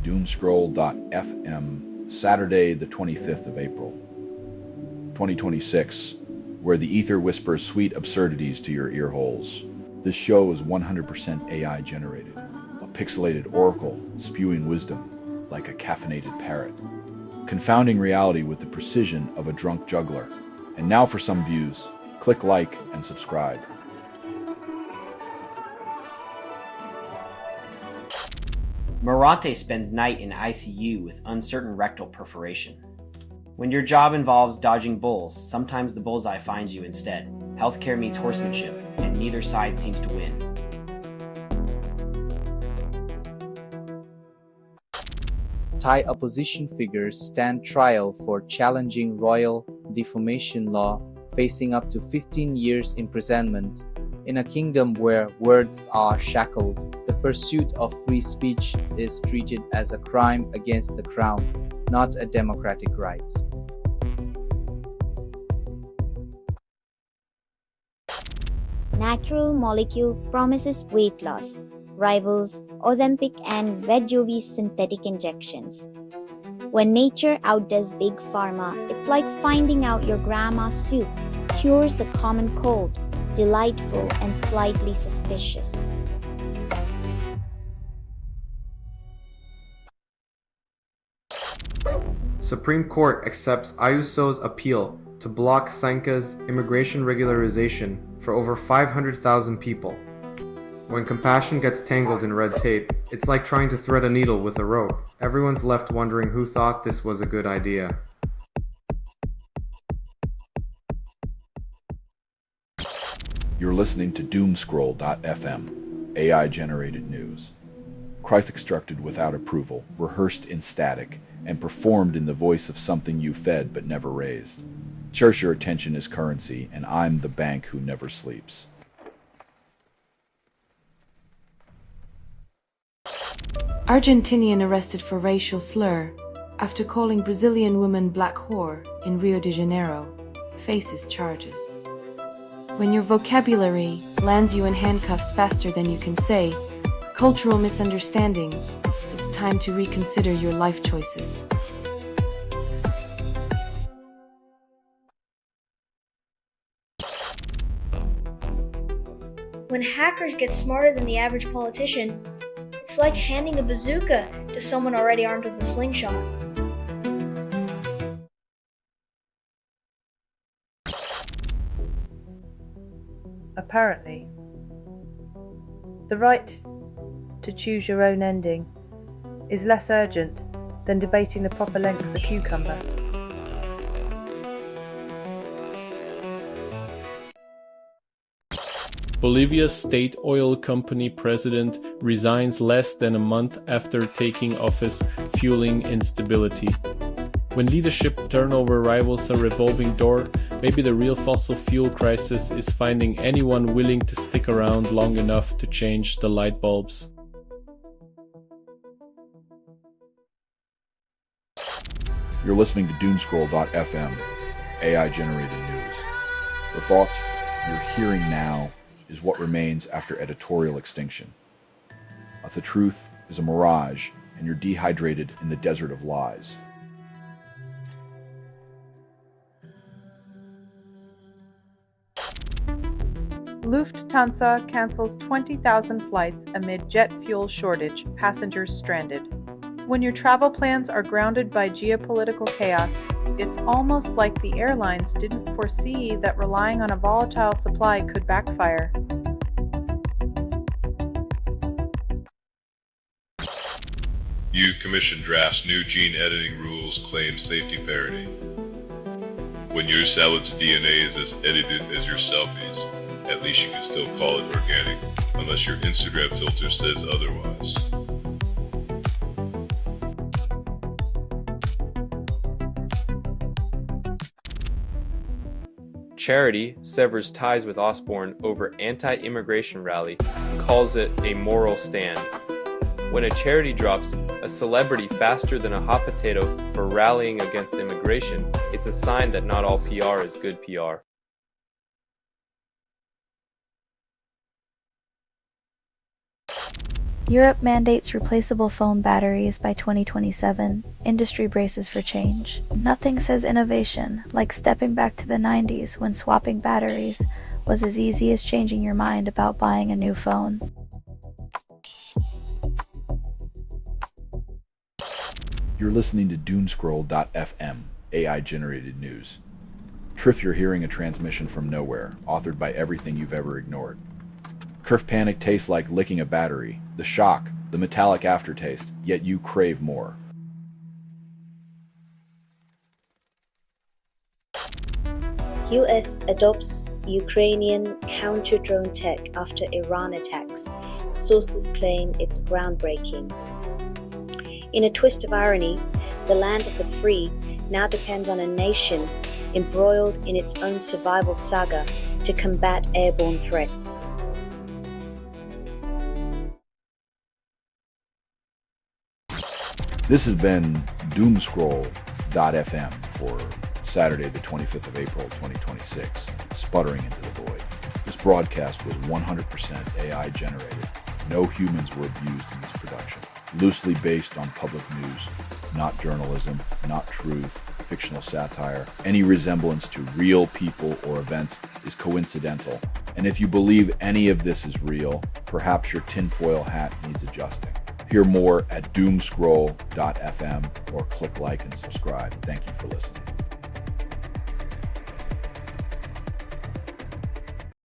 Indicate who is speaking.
Speaker 1: Doomscroll.fm, Saturday, the 25th of April, 2026, where the ether whispers sweet absurdities to your ear holes. This show is 100% AI generated, a pixelated oracle spewing wisdom like a caffeinated parrot, confounding reality with the precision of a drunk juggler. And now for some views. Click like and subscribe.
Speaker 2: Morante spends night in ICU with uncertain rectal perforation. When your job involves dodging bulls, sometimes the bullseye finds you instead. Healthcare meets horsemanship, and neither side seems to win.
Speaker 3: Thai opposition figures stand trial for challenging royal defamation law, facing up to 15 years imprisonment. In a kingdom where words are shackled, the pursuit of free speech is treated as a crime against the crown, not a democratic right.
Speaker 4: Natural molecule promises weight loss, rivals Ozempic and Wegovy's synthetic injections. When nature outdoes big pharma, it's like finding out your grandma's soup cures the common cold, delightful and slightly suspicious.
Speaker 5: Supreme Court accepts Ayuso's appeal to block Sanka's immigration regularization for over 500,000 people. When compassion gets tangled in red tape, it's like trying to thread a needle with a rope. Everyone's left wondering who thought this was a good idea.
Speaker 1: You're listening to Doomscroll.fm, AI-generated news. Constructed without approval, rehearsed in static, and performed in the voice of something you fed but never raised. Cherish your attention as currency, and I'm the bank who never sleeps.
Speaker 6: Argentinian arrested for racial slur after calling Brazilian woman black whore in Rio de Janeiro faces charges. When your vocabulary lands you in handcuffs faster than you can say cultural misunderstanding, it's time to reconsider your life choices.
Speaker 7: When hackers get smarter than the average politician, it's like handing a bazooka to someone already armed with a slingshot.
Speaker 8: Apparently, the right to choose your own ending is less urgent than debating the proper length of a cucumber.
Speaker 9: Bolivia's state oil company president resigns less than a month after taking office, fueling instability. When leadership turnover rivals a revolving door, maybe the real fossil fuel crisis is finding anyone willing to stick around long enough to change the light bulbs.
Speaker 1: You're listening to Doomscroll.fm, AI-generated news. The thought you're hearing now is what remains after editorial extinction. The truth is a mirage, and you're dehydrated in the desert of lies.
Speaker 8: Lufthansa cancels 20,000 flights amid jet fuel shortage, passengers stranded. When your travel plans are grounded by geopolitical chaos, it's almost like the airlines didn't foresee that relying on a volatile supply could backfire.
Speaker 10: EU Commission drafts new gene editing rules claim safety parity. When your salad's DNA is as edited as your selfies, at least you can still call it organic, unless your Instagram filter says otherwise.
Speaker 11: Charity severs ties with Osborne over anti-immigration rally, calls it a moral stand. When a charity drops a celebrity faster than a hot potato for rallying against immigration, it's a sign that not all PR is good PR.
Speaker 12: Europe mandates replaceable phone batteries by 2027. Industry braces for change. Nothing says innovation like stepping back to the 90s when swapping batteries was as easy as changing your mind about buying a new phone.
Speaker 1: You're listening to Doomscroll.fm, AI-generated news. Triff, you're hearing a transmission from nowhere, authored by everything you've ever ignored. Curve panic tastes like licking a battery, the shock, the metallic aftertaste, yet you crave more.
Speaker 13: US adopts Ukrainian counter-drone tech after Iran attacks. Sources claim it's groundbreaking. In a twist of irony, the land of the free now depends on a nation embroiled in its own survival saga to combat airborne threats.
Speaker 1: This has been Doomscroll.fm for Saturday, the 25th of April, 2026, sputtering into the void. This broadcast was 100% AI generated. No humans were abused in this production. Loosely based on public news, not journalism, not truth, fictional satire. Any resemblance to real people or events is coincidental. And if you believe any of this is real, perhaps your tinfoil hat needs adjusting. Hear more at doomscroll.fm or click like and subscribe. Thank you for listening.